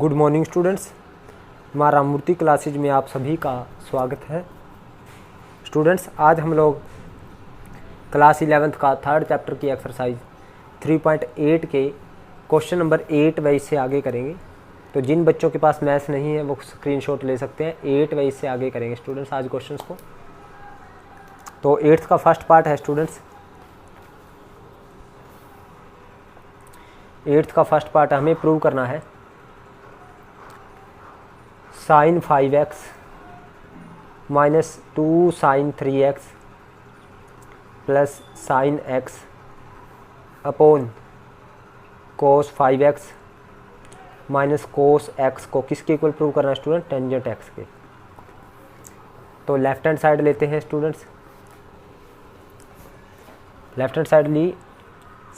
Good morning students, माँ राम मूर्ति classes में आप सभी का स्वागत है। स्टूडेंट्स, आज हम लोग क्लास 11th का थर्ड चैप्टर की एक्सरसाइज 3.8 के क्वेश्चन नंबर 8 वाइज से आगे करेंगे। तो जिन बच्चों के पास मैथ्स नहीं है वो स्क्रीनशॉट ले सकते हैं। 8 वाइज से आगे करेंगे स्टूडेंट्स आज क्वेश्चंस को। तो 8th का फर्स्ट पार्ट है स्टूडेंट्स। 8th का फर्स्ट पार्ट हमें प्रूव करना है sin 5x minus 2 sin 3x plus sin x upon cos 5x minus cos x को किसके इक्वल प्रूव करना है स्टूडेंट? टेंजेंट x के। तो लेफ्ट हैंड साइड लेते हैं स्टूडेंट्स। लेफ्ट हैंड साइड ली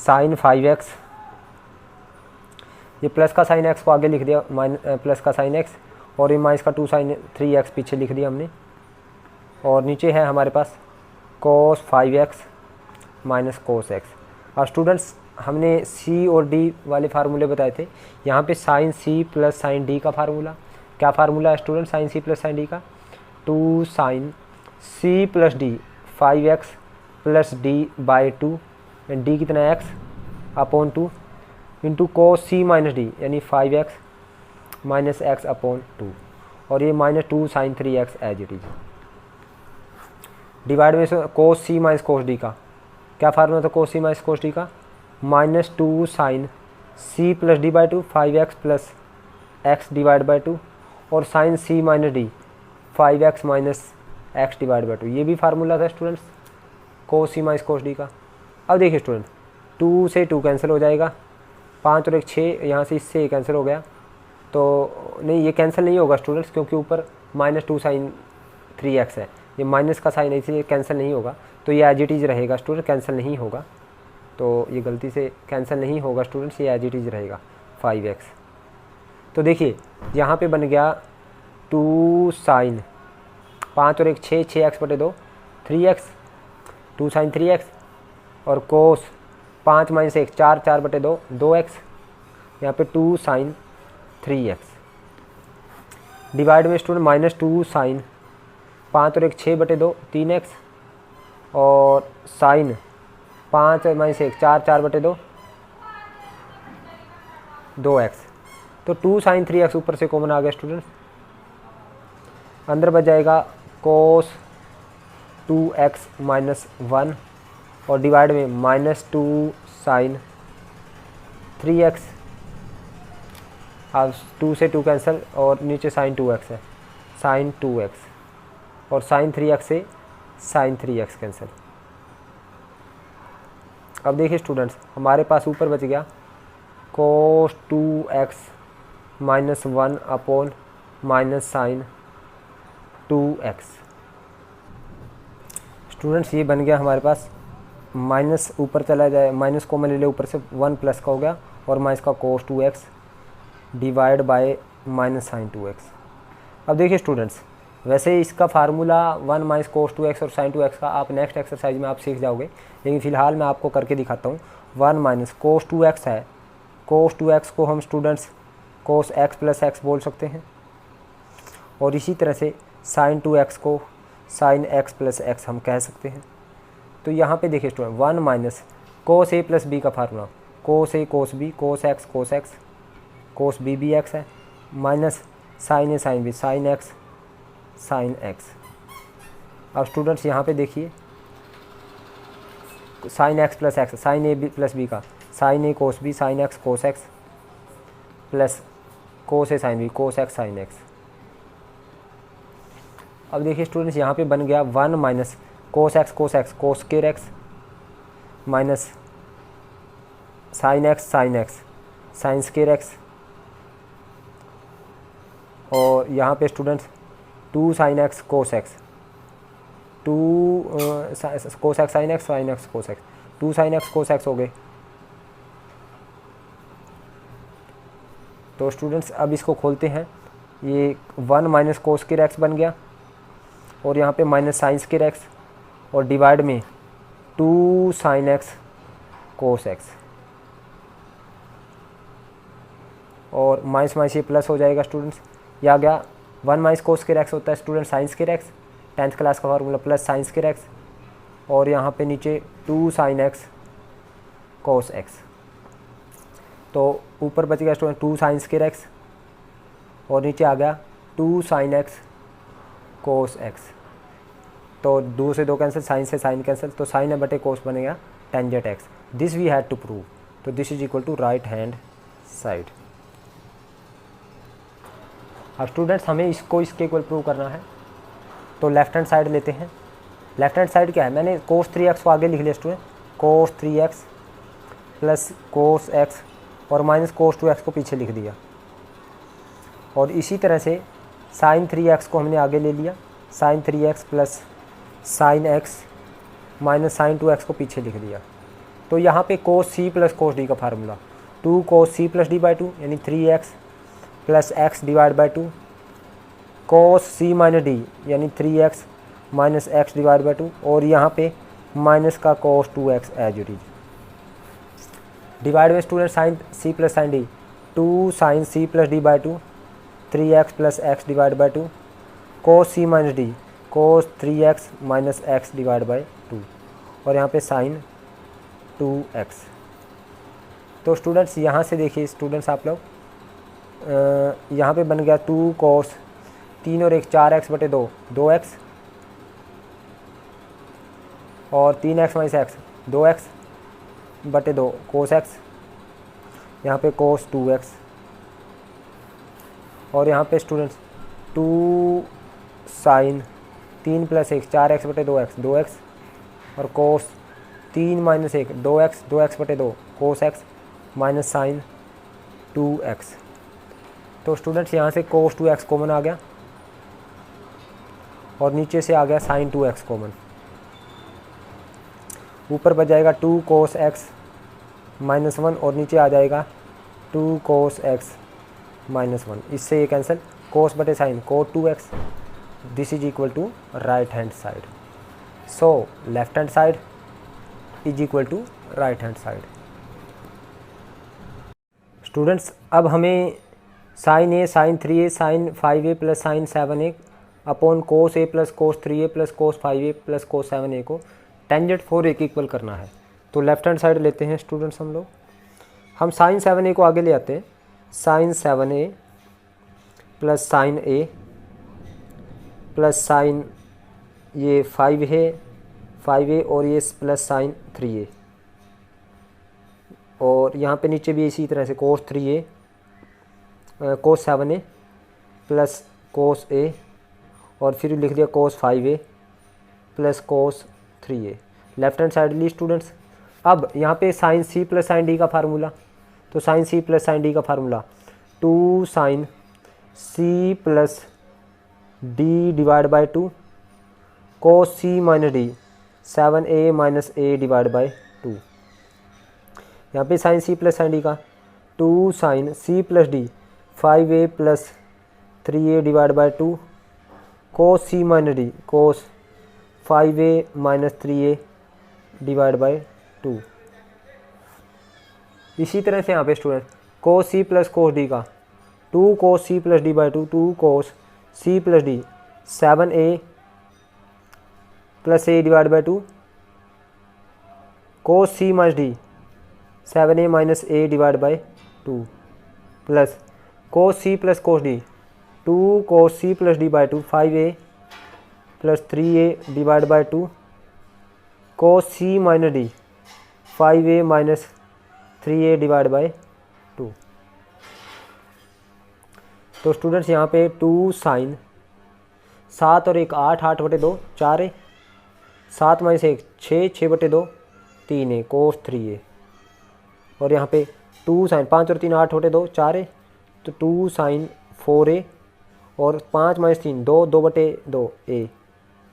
sin 5x, ये प्लस का sin x को आगे लिख दिया, प्लस का sin x, और ये माइनस का 2 sin 3x पीछे लिख दिया हमने। और नीचे है हमारे पास cos 5x minus cos x। अब स्टूडेंट्स हमने c और d वाले फार्मूले बताए थे। यहाँ पे sin c plus sin d का फार्मूला, क्या फार्मूला है student? sin c plus sin d का 2 sin c plus d 5x plus d by 2, d कितना है x upon 2 into cos c minus d यानी 5x माइनस एक्स अपॉन 2, और ये minus 2 sin 3x as it is. Divide में cos c minus cos d का क्या formula था? cos c minus cos d का minus 2 sin c plus d by 2 5x plus x divide by 2, और sin c minus d 5x minus x divide by 2, ये भी formula था students cos c minus cos d का। अब देखिए student, 2 से 2 cancel हो जाएगा, 5 और 1 6, यहाँ से इससे कैंसिल हो गया। तो नहीं, ये कैंसिल नहीं होगा स्टूडेंट्स, क्योंकि ऊपर माइनस 2 sin 3x है, ये माइनस का साइन है इसलिए कैंसिल नहीं होगा। तो ये एज इट इज़ रहेगा स्टूडेंट, कैंसिल नहीं होगा। तो ये गलती से कैंसिल नहीं होगा स्टूडेंट्स, ये एज इट इज़ रहेगा 5x। तो देखिए यहाँ पे बन गया 2 sin 5 और 1 6, 6x बटे 2 3x, 2 sin 3x, और cos 5 माइनस 1 4, 4 बटे 2 2x, यहाँ पे 2 sin 3x। डिवाइड में स्टूडेंट माइनस 2 sin 5 और 1 6 बटे 2 3x, और साइन 5 माइनस 1 4, 4 बटे 2 2x। तो 2 sin 3x ऊपर से कॉमन आ गया स्टूडेंट, अंदर बच जाएगा cos 2x माइनस 1, और डिवाइड में माइनस 2 sin 3x। अब 2 से 2 कैंसिल, और नीचे sin 2x है, sin 2x, और sin 3x से sin 3x कैंसिल। अब देखिए स्टूडेंट्स, हमारे पास ऊपर बच गया cos 2x minus 1 upon minus sin 2x। Students ये बन गया हमारे पास, माइनस ऊपर चला जाए, माइनस कॉमन ले ले ऊपर से, 1 प्लस का हो गया, और माइनस का cos 2x divide by minus sin 2x। अब देखिए स्टूडेंट्स, वैसे इसका फार्मूला 1 माइनस cos 2x और sin 2x का आप नेक्स्ट एक्सरसाइज में आप सीख जाओगे, लेकिन फ़िलहाल मैं आपको करके दिखाता हूँ। 1 माइनस cos 2x है, cos 2x को हम students cos x plus x बोल सकते हैं, और इसी तरह से sin 2x को sin x प्लस x हम कह सकते हैं। तो यहाँ पे देखिए student, 1 minus cos a plus b का formula cos a cos b cos x cos b भी x है, minus sin a sin b sin x sin x। अब स्टूडेंट्स यहाँ पे देखिए sin x plus x, sin a plus b का sin a cos b sin x cos x plus cos a sin b cos x sin x। अब देखिए students, यहाँ पे बन गया 1 minus cos x cos square x minus sin x sin square x, और यहाँ पे students 2 sin x cos x 2 cos x sin x cos x 2 sin x cos x हो गए। तो स्टूडेंट्स अब इसको खोलते हैं, ये 1 माइनस cos स्केर x बन गया, और यहाँ पे माइनस sin स्केर x, और डिवाइड में 2 sin x cos x, और माइनस माइनस ये प्लस हो जाएगा स्टूडेंट्स। ये आ गया 1 माइनस कोस स्क्वायर एक्स होता है student sine square x, 10th class का formula, plus sine square x, और यहाँ पे नीचे 2 साइन एक्स कोस एक्स। तो ऊपर बच गया स्टूडेंट 2 साइन स्क्वायर एक्स और नीचे आ गया 2 साइन एक्स कोस एक्स। तो 2 से 2 कैंसिल, साइन से साइन कैंसिल, तो साइन है बटे कोस बनेगा tangent x. This we had to prove, तो this is equal to right hand side. अब स्टूडेंट्स हमें इसको इसके इक्वल प्रूव करना है, तो लेफ्ट हैंड साइड लेते हैं। लेफ्ट हैंड साइड क्या है, मैंने कोस 3x को आगे लिख लिया स्टूडेंट, कोस 3x प्लस कोस x और माइनस कोस 2x को पीछे लिख दिया। और इसी तरह से साइन 3x को हमने आगे ले लिया, sine 3x plus sine x minus sine 2x को पीछे लिख दिया। तो यहाँ पे cos c plus cos d का formula 2 cos c plus d/2 यानी 3x plus x divide by 2, cos c minus d यानी 3x minus x divide by 2, और यहाँ पे माइनस का cos 2x as it is, divide by student sine c plus sine d, 2 sine c plus d/2, 3x plus x divide by 2, cos c minus d, cos 3x minus x divide by 2, और यहाँ पे sign 2x। तो students यहाँ से देखिए students आप लोग, यहाँ पे बन गया 2 कोस 3 और 1 4x बटे 2 2x, और 3x माइनस x 2x बटे 2 कोस x, यहाँ पे कोस 2x, और यहाँ पे स्टूडेंट्स 2 साइन 3 प्लस 1 4x बटे 2x 2x, और कोस 3 माइनस 1 2x 2x बटे 2 कोस x माइनस साइन 2x। तो स्टूडेंट्स यहाँ से कोस 2x कॉमन आ गया और नीचे से आ गया साइन 2x कॉमन। ऊपर बच जाएगा 2 कोस x माइनस 1 और नीचे आ जाएगा 2 कोस x माइनस 1। इससे ये कैंसिल, कोस बटे sine cos 2x। This is equal to right hand side. So left hand side is equal to right hand side. Students अब हमें sine a sine 3a sine 5a plus sine 7a upon cos a plus cos 3a plus cos 5a plus cos 7a को tangent 4a के equal करना है। तो left hand side लेते हैं students हम लोग। हम साइन 7a को आगे ले आते हैं, sine 7a plus sine a plus sine ये 5a और ये प्लस साइन 3a, और यहाँ पे नीचे भी इसी तरह से कोस 3a cos 7a plus cos a, और फिर लिख दिया cos 5a plus cos 3a। Left hand side ली स्टूडेंट्स। अब यहाँ पे sine c plus sine d का फार्मूला, तो sine c plus sine d का formula 2 sine c plus d divide by 2 cos c minus d 7a minus a divide by 2। यहाँ पे sine c plus sine d का 2 sine c plus d 5a plus 3a divide by 2 cos c minus d cos 5a minus 3a divide by 2। इसी तरह से यहाँ पे student कोस c plus cos d का 2 cos c plus d by 2 2 cos c plus d 7a plus a divide by 2 cos c minus d 7a minus a divide by 2 plus cos c plus cos d 2 cos c plus d by 2 5a plus 3a divide by 2 cos c minus d 5a minus 3a divide by 2। तो students यहाँ पे 2 sign 7 और 1 8 8 बटे 2 4a, 7 minus 1 6 6 बटे 2 3a कोस 3a, और यहाँ पे 2 sign 5 और 3 8 बटे 2 4a, तो 2 साइन 4a, और 5 माइनस 3 2 2 बटे 2 a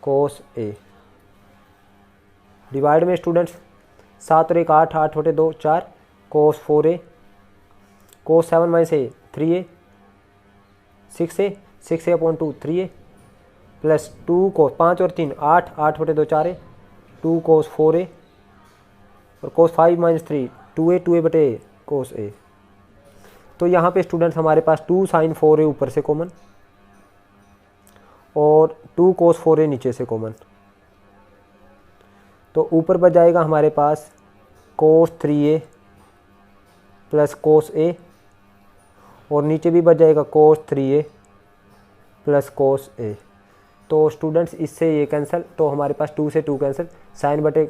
कोस a। डिवाइड में स्टूडेंट्स 7 और 1 8 8 बटे 2 4 कोस 4a, cos 7 minus a 3a 6a upon 2 3a, plus 2 कोस 5 और 3 8 8 बटे 2 4a 2 कोस 4a, और कोस 5 माइनस 3 2a बटे a कोस a। तो यहाँ पे स्टूडेंट्स हमारे पास 2 sin 4a ऊपर से कॉमन और 2 cos 4a नीचे से कॉमन, तो ऊपर बच जाएगा हमारे पास cos 3a plus cos a और नीचे भी बच जाएगा cos 3a plus cos a। तो स्टूडेंट्स इससे ये कैंसिल, तो हमारे पास 2 से 2 कैंसिल, साइन बटे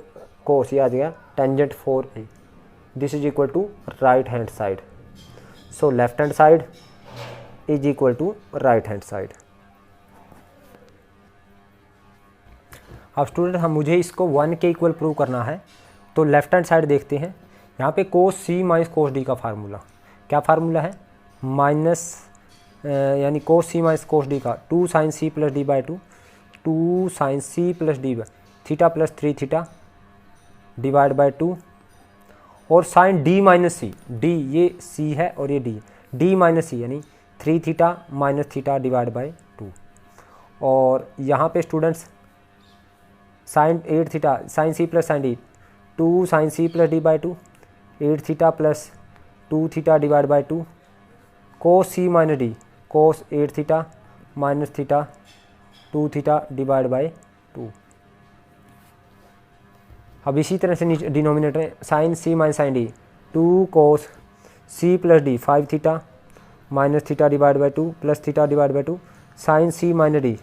cos ये आ गया tangent 4a। This is equal to right hand side. So left hand side is equal to right hand side. अब स्टूडेंट हम मुझे इसको 1 के इक्वल प्रूव करना है, तो लेफ्ट हैंड साइड देखते हैं। यहाँ पे cos c minus cos d का फार्मूला, क्या फार्मूला है, माइनस यानी cos c minus cos d का 2 sin c plus d by 2, 2 sin c plus d theta plus 3 theta divide by 2 और साइन d माइनस सी, d ये c है और ये d माइनस सी यानी 3 theta minus theta divide by 2। और यहाँ पे students sine 8 theta sine C plus sine D, 2 sine C plus D by 2, 8 theta plus 2 theta divide by 2, cos C minus D, cos 8 theta minus theta 2 theta divide by 2। अब इसी तरह से नीचे denominator sine C minus sine D, 2 cos C plus d 5 theta minus theta divide by 2 plus theta divide by 2, sine C minus D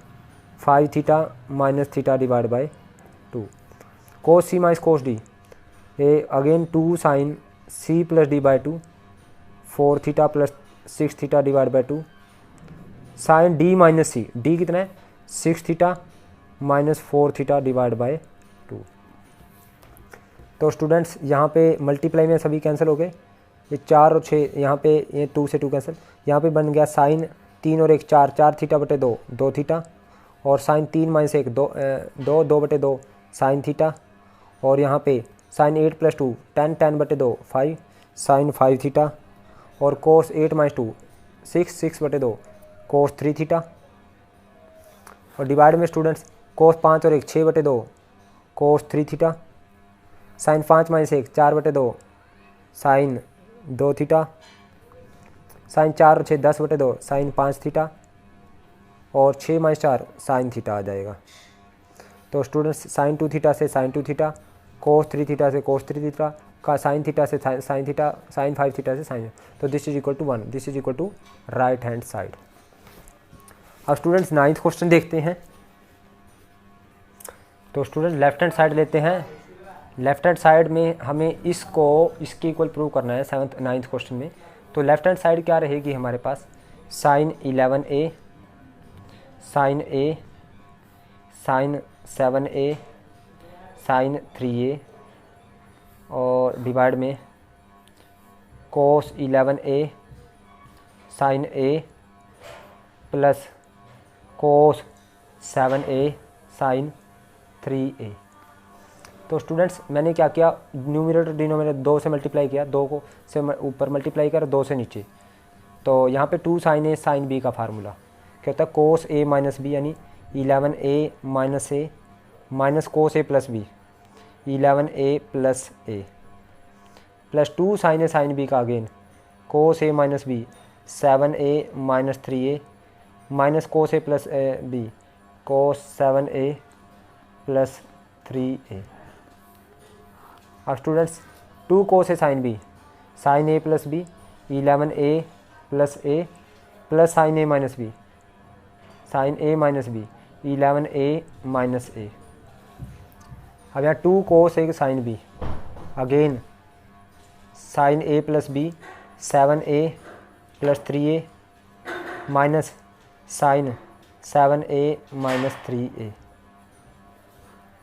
5 theta minus theta divide by 2, cos C minus cos D ये again 2 sine C plus D by 2, 4 theta plus 6 theta divide by 2, sine D minus C, D कितना है 6 theta minus 4 theta divide by 2। तो students यहाँ पे multiply में सभी cancel हो गए, ये 4 और 6 यहाँ पे ये 2 से 2 कैंसिल, यहाँ पे बन गया साइन 3 और 1 4, 4 थीटा बटे 2 2 थीटा और साइन 3 माइनस 1 2 2 बटे 2 साइन थीटा और यहाँ पे साइन 8 प्लस 2 10 10 बटे 2 5 साइन 5 थीटा और कोस 8 माइनस 2 6 6 बटे 2 कोस 3 थीटा और डिवाइड में स्टूडेंट्स कोस 5 और 1 6 बटे 2 कोस 3 थीटा, साइन 5 माइनस 1 4 बटे 2 साइन 2 थीटा, साइन 4 और 6 10 बटे 2 साइन 5 थीटा और 6 माइनस 4 साइन थीटा आ जाएगा। तो स्टूडेंट्स साइन 2 थीटा से साइन 2 थीटा, कोस 3 थीटा से कोस 3 थीटा का साइन थीटा से साइन थीटा, साइन 5 थीटा से साइन, तो this is equal to 1, this is equal to right hand side. अब स्टूडेंट्स 9th क्वेश्चन देखते हैं। तो स्टूडेंट लेफ्ट हैंड साइड लेते हैं, लेफ्ट हैंड साइड में हमें इसको इसके इक्वल प्रूव करना है 9th क्वेश्चन में। तो लेफ्ट हैंड साइड क्या रहेगी हमारे पास, sine 11a sine a sine 7a sine 3a और डिवाइड में cos 11a sine a plus cos 7a sine 3a। तो स्टूडेंट्स मैंने क्या किया, न्यूमरेटर डिनोमिनेटर 2 से मल्टीप्लाई किया, 2 को से ऊपर मल्टीप्लाई कर 2 से नीचे। तो यहाँ पे 2 साइन ए साइन बी का फार्मूला क्या होता है, कोस ए माइनस बी यानी 11a minus A minus cos A plus B 11a plus A plus 2 sine A sine B का again cos A minus B 7a minus 3a minus cos A plus B cos 7a plus 3a। अब students 2 cos A sine B sine A plus B 11a plus A plus sine A minus B sine A minus B 11a minus A. अब यहाँ 2 cos A sine B again sine A plus B 7a plus 3a minus sine 7a minus 3a।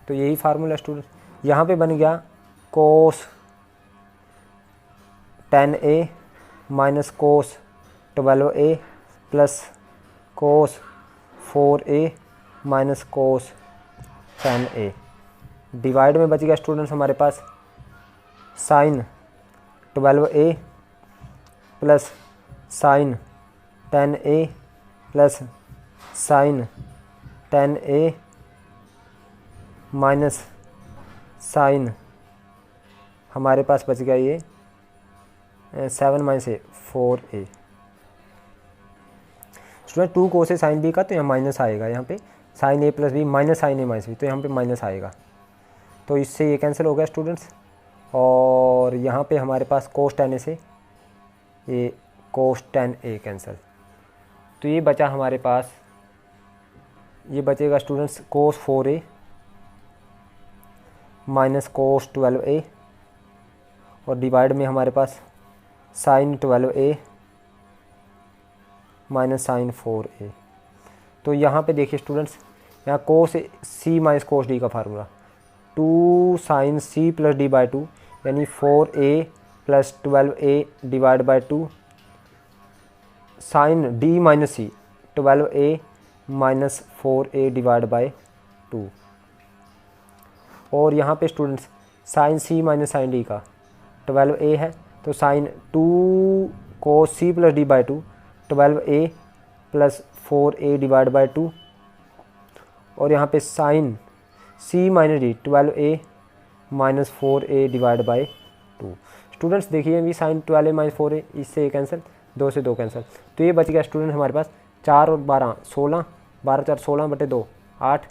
तो यही formula student, यहाँ पे बन गया cos 10a minus cos 12a plus cos 4a minus cos 10a। Divide में बच गया students हमारे पास sine 12a plus sine 10a plus sine 10a minus sine हमारे पास बच गया ये 7 minus A 4a। Student 2 cos A sine B का तो यहाँ माइनस आएगा, यहाँ पे sign A plus B minus sign A minus B, तो यहाँ पे माइनस आएगा, तो इससे ये कैंसिल हो गया स्टूडेंट्स। और यहाँ पे हमारे पास कोस 10a से ये कोस 10a कैंसिल, तो ये बचा हमारे पास, ये बचेगा स्टूडेंट्स कोस 4a माइनस कोस 12a और डिवाइड में हमारे पास sine 12a minus sign 4a। तो यहाँ पे देखिए स्टूडेंट्स, यहाँ कोस सी माइनस कोस डी का formula 2 sine C plus D by 2 यानी 4a plus 12a divide by 2 sine D minus C 12a minus 4a divide by 2। और यहाँ पे स्टूडेंट्स साइन सी माइनस साइन डी का 12a है, तो sine 2 cos C plus D by 2 12a plus 4a divide by 2। और यहाँ पे sine C minus D 12a minus 4a divide by 2। Students देखिए अभी साइन 12a माइनस 4a, इससे cancel, 2 से 2 कैंसिल, तो ये बच गया स्टूडेंट हमारे पास 4 और 12 16, 12 4 16 बटे 2 8,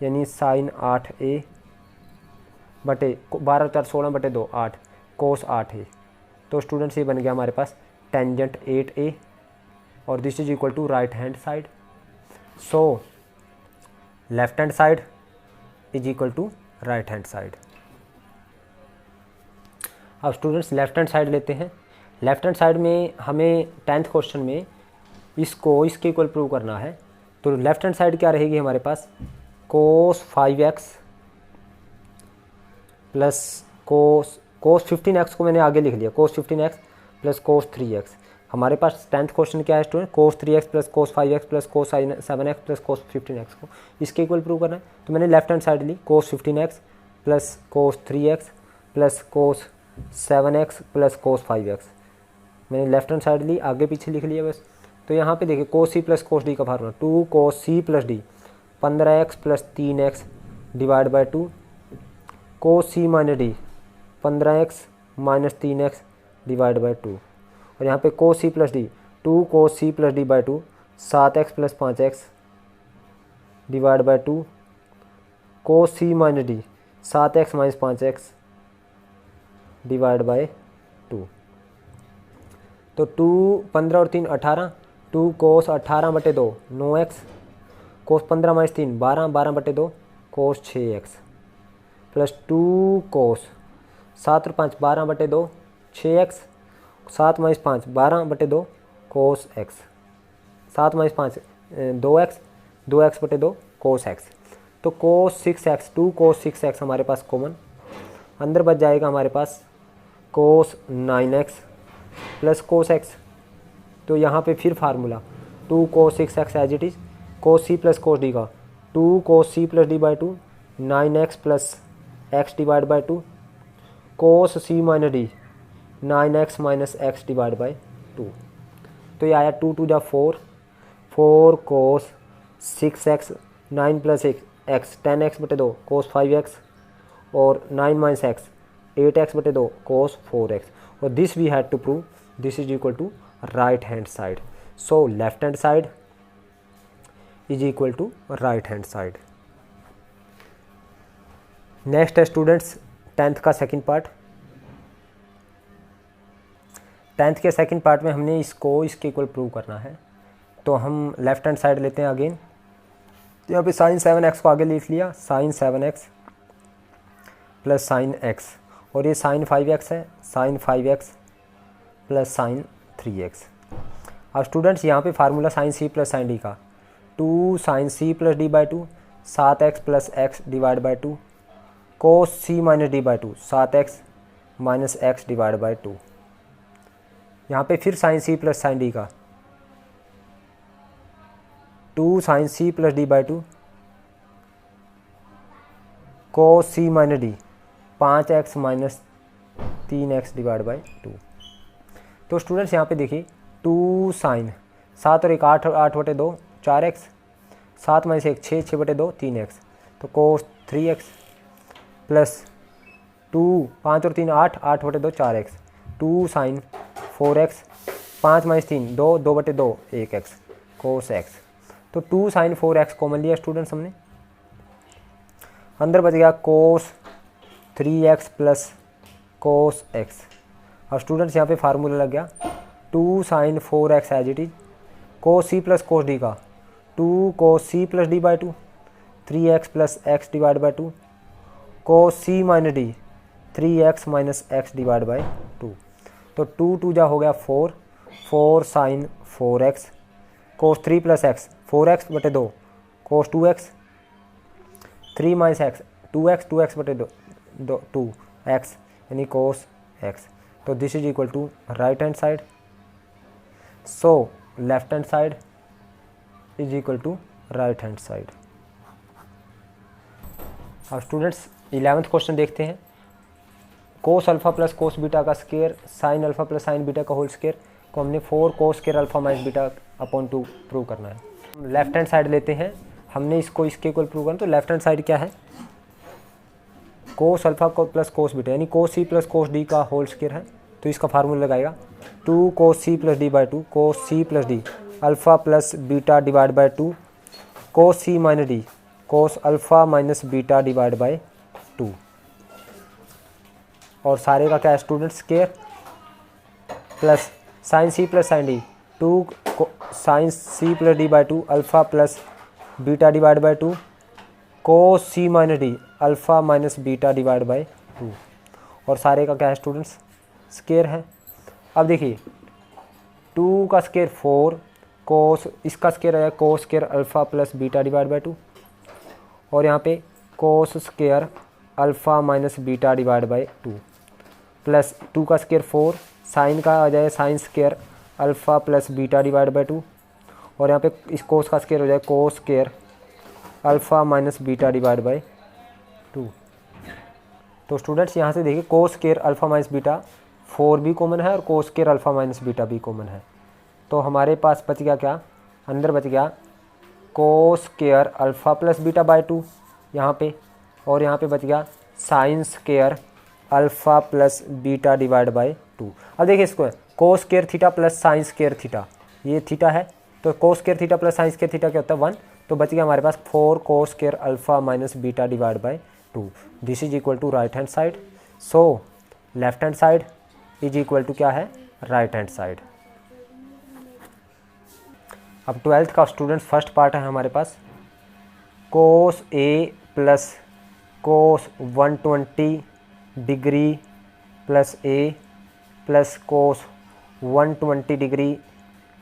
यानी साइन 8a बटे 12 4 16 बटे 2 8 कोस 8a। तो स्टूडेंट्स ये बन गया हमारे पास टेंजेंट 8a और this is equal to right hand side. So left hand side is equal to right hand side. अब स्टूडेंट्स लेफ्ट हैंड साइड लेते हैं। लेफ्ट हैंड साइड में हमें 10th क्वेश्चन में इसको इसके इक्वल प्रूव करना है, तो लेफ्ट हैंड साइड क्या रहेगी हमारे पास, कोस 5x प्लस कोस 15x को मैंने आगे लिख लिया, कोस 15x प्लस कोस 3x। हमारे पास 10th क्वेश्चन क्या है स्टूडेंट, कोस 3x प्लस कोस 5x plus cos 7x plus cos 15x को इसके इक्वल प्रूव करना है। तो मैंने लेफ्ट हैंड साइड ली, कोस 15x plus cos 3x plus कोस 7x प्लस कोस 5x। मैंने लेफ्ट हैंड साइड ली, आगे पीछे लिख लिया बस। तो यहाँ पे देखिए कोस सी प्लस कोस डी का formula 2 cos C plus D 15x plus 3x divide by 2 cos C minus D 15x minus 3x divide by 2। और यहाँ पे cos C plus D 2 cos C plus D by 2 7x plus 5x divide by 2 cos C minus D 7x minus 5x divide by 2। तो 2 15 और 3 18, 2 कोस 18 बटे 2 9x कोस 15 minus 3 12 12 बटे 2 cos 6x plus 2 कोस 7 और 5 12 बटे 2 6x 7 minus 5 12 बटे 2 कोस x 7 माइनस 5 2x बटे 2 कोस x। तो कोस 6x 2 cos 6x हमारे पास कॉमन, अंदर बच जाएगा हमारे पास कोस 9x प्लस कोस x। तो यहाँ पे फिर formula 2 cos 6x as it is, cos C plus cos D का 2 cos C plus D by 2 9x plus x divide by 2 cos C minus D 9x minus x divide by 2। तो ये आया 2 2 जा 4 कोस 6x 9 plus x 10x बटे 2 कोस 5x और 9 minus x 8x बटे 2 cos 4x। और this we had to prove, this is equal to right hand side. So left hand side is equal to right hand side. Next है students 10th का second part. 10th के second part में हमने इसको इसके equal prove करना है, तो हम लेफ्ट हैंड साइड लेते हैं अगेन। यहाँ पे साइन 7x को आगे लिख लिया, sign 7x plus sine x, और ये साइन 5x है, sign 5x plus sign 3x। अब स्टूडेंट्स यहाँ पे फार्मूला साइन सी प्लस साइन डी का 2 sine C plus D by 2 7x plus x divide by 2 cos C minus D by 2 7x minus x divide by 2। यहाँ पे फिर sine सी plus sine D का 2 sine C plus D by 2 cos C minus D 5x minus 3x divide by 2। तो students यहाँ पे देखिए 2 sign 7 और 1 8 8 बटे 2 4x 7 माइनस 1 6 6 बटे 2 3x, तो कोस 3x प्लस 2 5 और 3 8 8 बटे 2 4x 2 sine 4x, 5 minus 3 2, 2/2 1x कोस x। तो 2 साइन 4x कॉमन लिया स्टूडेंट्स हमने, अंदर बच गया cos 3x plus cos x। अब स्टूडेंट्स यहाँ पे फार्मूला लग गया 2 sine 4x as it is cos c plus cos d का 2 cos c plus d by 2, 3x plus x divide by 2 cos c minus d 3x minus x divide by 2। तो 2 2 जा हो गया 4, 4 sign 4x कोस 3 plus x 4x बटे 2 कोस 2x, 3 minus x 2x 2x बटे 2x यानी cos x। तो this is equal to right hand side, so left hand side is equal to right hand side. अब students 11th question देखते हैं। Cos alpha plus cos beta का square sine alpha plus sine beta का whole square को हमने 4 cos square alpha minus beta upon 2 prove करना है। Left hand side लेते हैं, हमने इसको इसके इक्वल प्रूव करना। तो लेफ्ट हैंड साइड क्या है, कोस अल्फा को प्लस कोस बीटा यानी कोस सी प्लस कोस डी का होल स्केयर है। तो इसका फार्मूला लगाएगा 2 cos C plus D by 2 cos C plus D alpha plus beta divide by 2 cos C minus D cos alpha minus beta divide by 2। और सारे का क्या है student square plus sine C plus sine D 2 sine C plus D by 2 alpha plus beta divide by 2 cos C minus D alpha minus beta divide by 2। और सारे का क्या है स्टूडेंट्स स्केयर है। अब देखिए 2 का स्केयर 4 कोस, इसका स्केयर है कोस square alpha plus beta divide by 2 और यहाँ पे कोस square alpha minus beta divide by 2 plus 2 का स्केयर 4 साइन का आ जाए sign square alpha plus beta divide by 2 और यहाँ पे इस कोस का स्केयर हो जाए कोस square alpha minus beta divide by 2। तो स्टूडेंट्स यहाँ से देखिए कोस स्केयर अल्फा माइनस बीटा 4 भी कॉमन है और कोस स्केयर अल्फा माइनस बीटा भी कॉमन है। तो हमारे पास बच गया क्या, अंदर बच गया cos square alpha plus beta by 2 यहाँ पे, और यहाँ पे बच गया sine square alpha plus beta divide by 2। अब देखिए इसको cos square theta plus sine square theta, ये थीटा है तो cos square theta plus sine square theta क्या होता है 1। तो बच गया हमारे पास 4 cos square alpha minus beta divide by 2। This is equal to right hand side, so left hand side is equal to क्या है राइट हैंड साइड। अब 12th का स्टूडेंट्स फर्स्ट पार्ट है हमारे पास कोस A plus cos 120 degree plus A plus cos 120 degree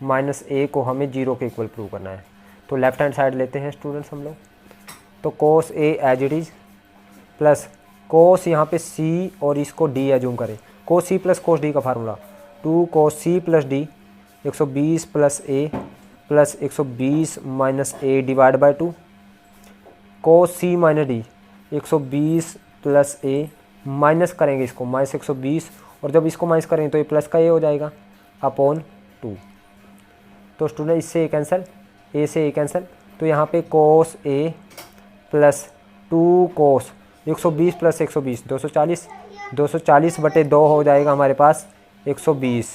minus ए को हमें 0 के इक्वल प्रूव करना है। तो लेफ्ट हैंड साइड लेते हैं स्टूडेंट्स हम लोग। तो cos A as it is plus cos यहाँ पे सी और इसको डी एज्यूम करें, कोस सी प्लस कोस डी का formula 2 cos C plus D 120 plus A plus 120 minus A divide by 2 cos C minus D 120 plus A minus करेंगे इसको minus 120 और जब इसको माइनस करेंगे तो ये प्लस का ए हो जाएगा अपॉन 2। तो स्टूडेंट इससे ए कैंसिल, ए से ए कैंसिल, तो यहाँ पे कोस ए प्लस 2 कोस 120 प्लस 120 240, 240 बटे 2 हो जाएगा हमारे पास 120।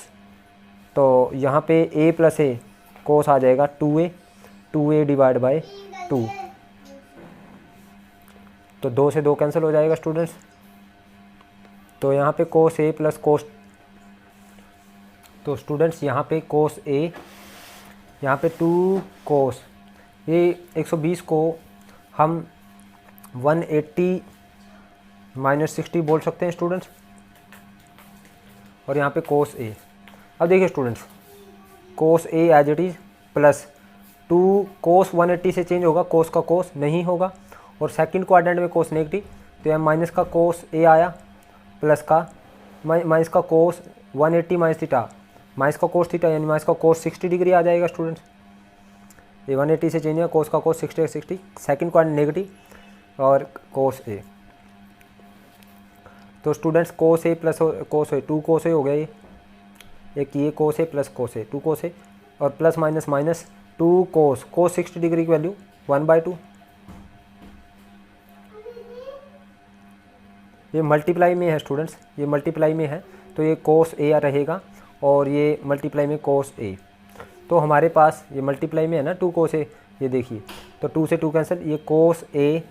तो यहाँ पे ए प्लस ए कोस आ जाएगा 2a डिवाइड बाई 2। तो 2 से 2 कैंसिल हो जाएगा स्टूडेंट्स। तो यहाँ पे कोस ए प्लस कोस, तो स्टूडेंट्स यहाँ पे कोस ए, यहाँ पे 2 कोस, ये 120 को हम 180 माइनस 60 बोल सकते हैं स्टूडेंट्स, और यहाँ पे कोस ए। अब देखिए students cos A as it is plus 2 cos 180 से चेंज होगा, कोस का कोस नहीं होगा, और सेकंड क्वाड्रेंट में कोस नेगेटिव, तो यहाँ माइनस का कोस ए आया प्लस का माइनस का कोस 180 माइनस थीटा, माइनस का कोस थीटा यानी माइनस का कोस 60 डिग्री आ जाएगा स्टूडेंट्स। ये 180 से चेंज है, कोस का कोस 60 सेकंड क्वाड्रेंट नेगेटिव और कोस ए। तो students cos A plus cos A 2 cos ए हो गया, ये एक ये कोस A plus cos A 2 cos ए और प्लस माइनस माइनस 2 कोस 60 डिग्री की वैल्यू 1/2। ये मल्टीप्लाई में है स्टूडेंट्स, ये मल्टीप्लाई में है तो ये कोस ए रहेगा और ये मल्टीप्लाई में कोस ए। तो हमारे पास ये मल्टीप्लाई में है ना 2 कोस ए, ये देखिए, तो 2 से 2 कैंसिल, ये कोस ए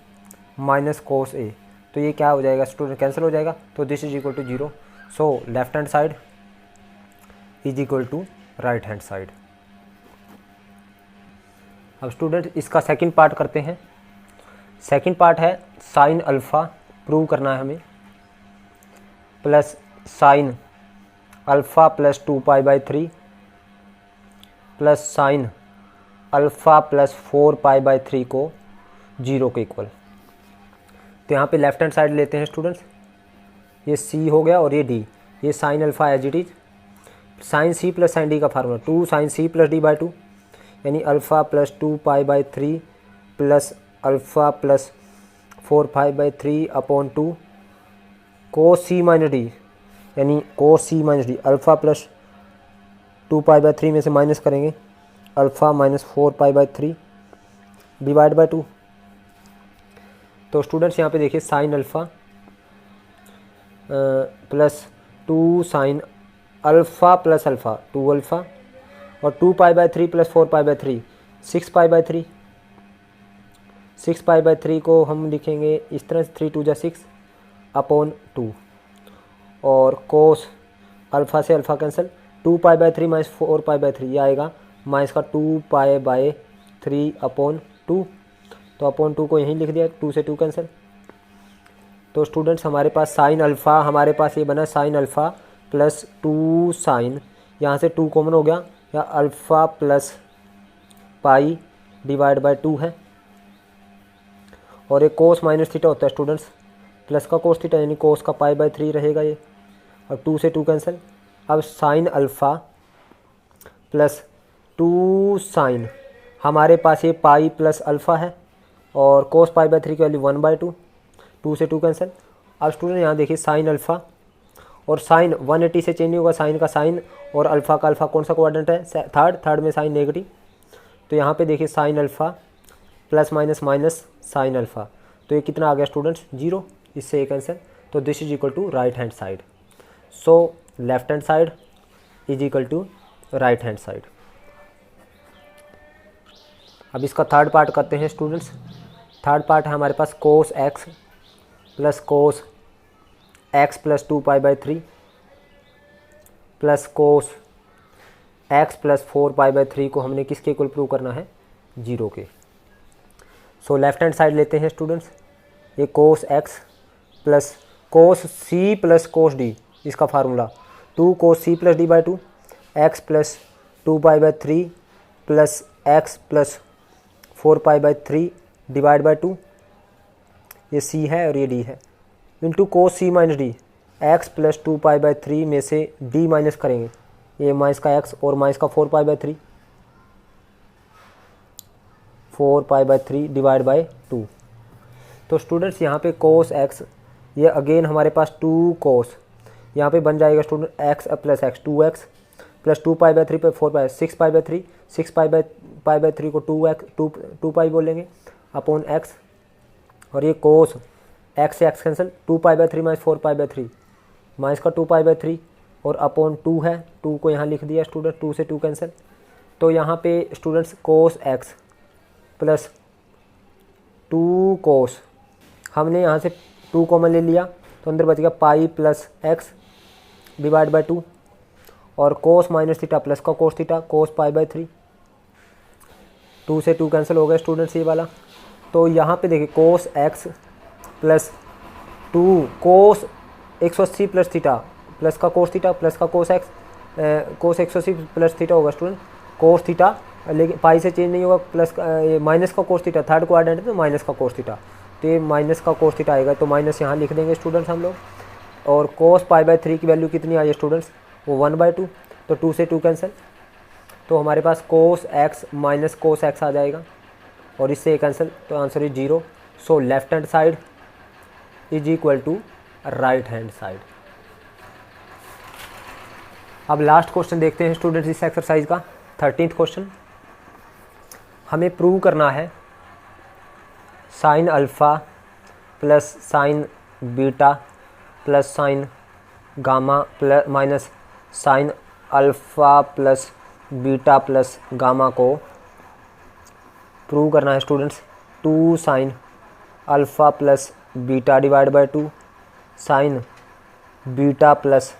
माइनस कोस ए, तो ये क्या हो जाएगा स्टूडेंट, कैंसिल हो जाएगा। तो this is equal to 0। So left hand side is equal to right hand side. अब स्टूडेंट इसका सेकंड पार्ट करते हैं। सेकंड पार्ट है साइन अल्फ़ा प्रूव करना है हमें, plus sine alpha plus 2π/3 plus sine alpha plus 4π/3 को 0 के इक्वल। तो यहाँ पे लेफ्ट हैंड साइड लेते हैं स्टूडेंट्स, ये सी हो गया और ये डी, ये sine alpha as it is, sine C plus sine D का फार्मूला 2 साइन सी प्लस डी/2 यानी अल्फ़ा प्लस 2π/3 प्लस अल्फ़ा प्लस 4π/3 अपॉन 2 कोस सी माइनस डी, यानी कोस सी माइनस डी, अल्फ़ा प्लस 2π/3 में से माइनस करेंगे अल्फ़ा माइनस 4π/3 डिवाइड/2। तो students यहाँ पे देखिए sign alpha plus 2 sine alpha plus alpha 2 alpha और 2π/3 प्लस 4π/3 6π/3। 6π/3 को हम लिखेंगे इस तरह से 3 2 जा 6 अपॉन 2 और कोस अल्फ़ा से अल्फ़ा कैंसिल, 2π/3 माइनस 4π/3 ये आएगा माइनस का 2π/3 अपॉन 2, तो अपॉन 2 को यहीं लिख दिया, 2 से 2 कैंसिल। तो स्टूडेंट्स हमारे पास साइन अल्फ़ा, हमारे पास ये बना साइन अल्फ़ा प्लस 2 साइन, यहाँ से 2 कॉमन हो गया, या अल्फ़ा प्लस पाई डिवाइड/2 है, और एक कोस माइनस थीटा होता है स्टूडेंट्स, प्लस का कोस थीटा यानी कोस का π/3 रहेगा ये, और 2 से 2 कैंसिल। अब साइन अल्फ़ा प्लस 2 साइन, हमारे पास ये पाई प्लस अल्फ़ा है और कोस π/3 की वैल्यू 1/2, 2 से 2 कैंसिल। अब स्टूडेंट यहाँ देखिए साइन अल्फ़ा और साइन 180 से चेंज नहीं होगा, साइन का साइन और अल्फ़ा का अल्फ़ा कौन सा कोऑर्डिनेट है, थर्ड में साइन नेगेटिव। तो यहाँ पे देखिए sign alpha plus minus minus sine alpha, तो ये कितना आ गया स्टूडेंट्स 0, इससे ये कैंसिल। तो this is equal to right hand side. So left hand side is equal to right hand side. अब इसका थर्ड पार्ट करते हैं स्टूडेंट्स। थर्ड पार्ट है हमारे पास कोस एक्स प्लस 2π/3 प्लस कोस एक्स प्लस 4π/3 को हमने किसके इक्वल प्रूव करना है, 0 के। सो लेफ्ट हैंड साइड लेते हैं स्टूडेंट्स, ये कोस एक्स प्लस कोस सी प्लस कोस डी, इसका फार्मूला 2 कोस सी plus D x plus 2π/3 plus x plus 4π/3 divide, ये सी है और ये डी है, इंटू कोस सी माइनस डी, एक्स प्लस 2π/3 में से डी माइनस करेंगे, ये माइनस का एक्स और माइनस का 4π/3 डिवाइड/2। तो स्टूडेंट्स यहाँ पे कोस एक्स, ये अगेन हमारे पास 2 कोस, यहाँ पे बन जाएगा student x plus x 2x plus 2π/3 पे 4π 6π/3, 6π/3 को 2π बोलेंगे अपॉन एक्स, और ये कोस एक्स से एक्स कैंसिल, 2π/3 माइनस 4π/3 माइनस का 2π/3 और अपॉन 2 है, 2 को यहाँ लिख दिया स्टूडेंट, 2 से 2 कैंसिल। तो यहाँ पे स्टूडेंट्स कोस एक्स प्लस 2 कोस, हमने यहाँ से 2 कॉमन ले लिया तो अंदर बच गया पाई प्लस एक्स डिवाइड/2, और कोस माइनस थीटा प्लस का कोस थीटा कोस π/3, 2 से 2 कैंसिल हो गया स्टूडेंट्स ये वाला। तो यहाँ पे देखिए कोस x plus 2 cos 180 plus theta plus का कोस थीटा प्लस का कोस एक्स, कोस 180 प्लस थीटा होगा स्टूडेंट कोस थीटा, लेकिन पाई से चेंज नहीं होगा, प्लस माइनस का कोस थीटा, थर्ड कोऑर्डिनेट है तो माइनस का कोस थीटा, तो ये माइनस का कोस थीटा आएगा, तो माइनस यहाँ लिख देंगे स्टूडेंट्स हम लोग। और कोस π/3 की वैल्यू कितनी आई है स्टूडेंट्स, वो 1/2, तो 2 से 2 कैंसिल, तो हमारे पास cos x minus cos x आ जाएगा और इससे कैंसिल, तो answer is 0। So left hand side is equal to right hand side. अब लास्ट क्वेश्चन देखते हैं स्टूडेंट्स इस एक्सरसाइज का, 13th क्वेश्चन। हमें प्रूव करना है sine alpha plus sine beta plus sign gamma plus minus sign alpha plus beta plus gamma को prove करना है students. 2 sine alpha plus beta divide by 2 sign beta plus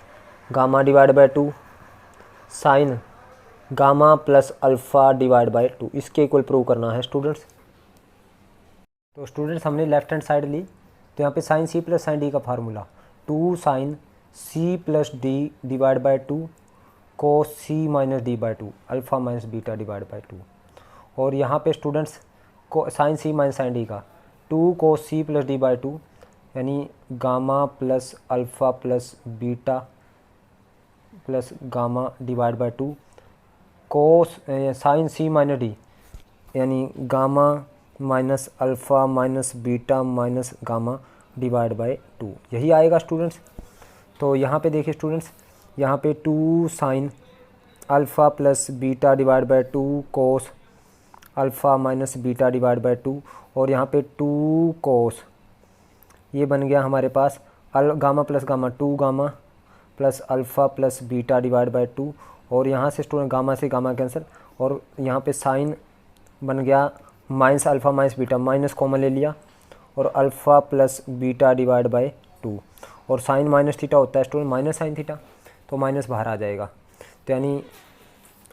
gamma divide by 2 sign gamma plus alpha divide by 2, इसके equal prove करना है students. तो students हमने left hand side ली, तो यहाँ पे साइन सी प्लस साइन डी का formula 2 sine C plus D divide by 2 cos C minus D by 2 alpha minus beta divide by 2। और यहाँ पे स्टूडेंट्स को साइन सी माइनस साइन डी का 2 cos C plus D by 2 यानी gamma plus alpha plus beta plus gamma divide by 2 cos sine C minus D यानी gamma minus alpha minus beta minus gamma divide by 2, यही आएगा students. तो यहाँ पे देखिए students, यहाँ पे 2 sine alpha plus beta divide by 2 cos alpha minus beta divide by 2 और यहाँ पे 2 कोस, ये बन गया हमारे पास gamma plus gamma 2 gamma plus alpha plus beta divide by 2 और यहाँ से स्टूडेंट गामा से गामा कैंसिल और यहाँ पे साइन बन गया minus alpha minus beta, minus common ले लिया और alpha plus beta divide by 2 और साइन माइनस थीटा होता है स्टूडेंट माइनस साइन थीटा, तो माइनस बाहर आ जाएगा। तो यानी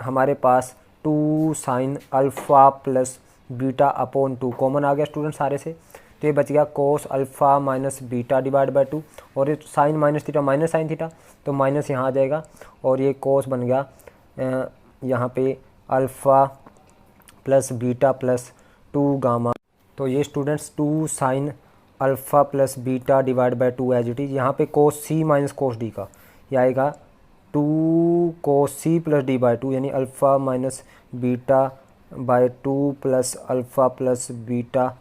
हमारे पास 2 sine alpha plus beta upon 2 common आ गया स्टूडेंट सारे से, तो ये बच गया cos alpha minus beta divide by 2 और ये sine minus theta minus sine theta, तो माइनस यहाँ आ जाएगा और ये कोस बन गया यहाँ पे alpha plus beta plus 2 gamma. तो ये students 2 sine alpha plus beta divide by 2 as it is, यहाँ पे कोस सी माइनस कोस डी का ये आएगा 2 cos C plus D by 2 यानी alpha minus beta by 2 plus alpha plus beta,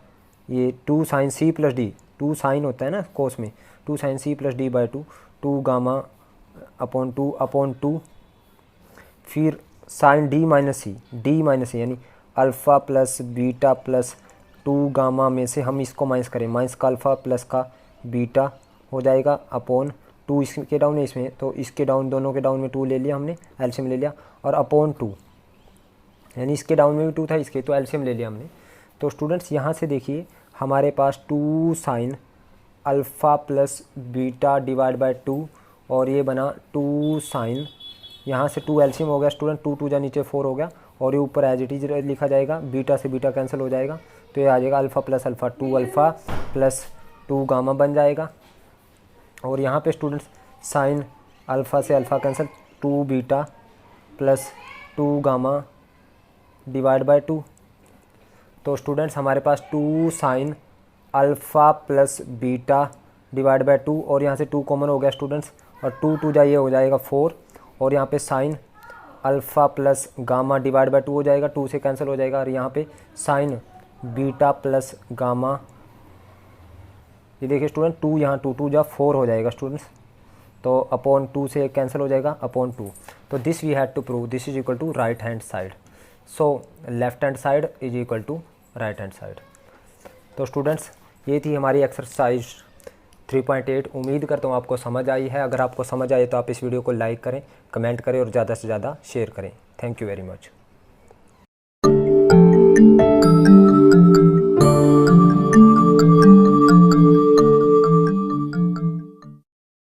ये 2 sine सी plus D, 2 sine होता है ना कोस में, 2 sine C plus D by 2 2 gamma upon 2 फिर साइन डी माइनस सी यानी alpha plus beta plus 2 gamma में से हम इसको माइनस करें, माइनस का अल्फ़ा प्लस का बीटा हो जाएगा अपॉन 2, इसके डाउन है इसमें तो इसके डाउन, दोनों के डाउन में 2 ले लिया हमने, एलसीएम ले लिया और अपॉन 2 यानी इसके डाउन में भी 2 था इसके, तो एलसीएम ले लिया हमने। तो स्टूडेंट्स यहाँ से देखिए हमारे पास 2 sine alpha plus beta divide by 2 और ये बना 2 साइन, यहाँ से 2 एलसीएम हो गया स्टूडेंट, 2 2 जा नीचे 4 हो गया और ये ऊपर एज इट इज लिखा जाएगा, बीटा से बीटा कैंसिल हो जाएगा तो ये आ जाएगा alpha plus alpha 2 alpha plus 2 gamma बन जाएगा। और यहाँ पे स्टूडेंट्स साइन अल्फ़ा से alpha cancel 2 beta plus 2 gamma divide by 2। तो स्टूडेंट्स हमारे पास 2 sine alpha plus beta divide by 2 और यहाँ से 2 कॉमन हो गया स्टूडेंट्स और 2 2 जाइए हो जाएगा 4 और यहाँ पे sign alpha plus gamma divide by 2 हो जाएगा, 2 से कैंसिल हो जाएगा और यहाँ पे साइन बीटा प्लस गामा, ये देखिए स्टूडेंट 2 यहाँ 2 2 जा 4 हो जाएगा स्टूडेंट्स, तो अपॉन 2 से कैंसिल हो जाएगा अपॉन 2। तो this we had to prove this is equal to right hand side, so left hand side is equal to right hand side. तो स्टूडेंट्स ये थी हमारी एक्सरसाइज 3.8, उम्मीद करता हूँ आपको समझ आई है। अगर आपको समझ आए तो आप इस वीडियो को लाइक करें, कमेंट करें और ज़्यादा से ज़्यादा शेयर करें। Thank you very much.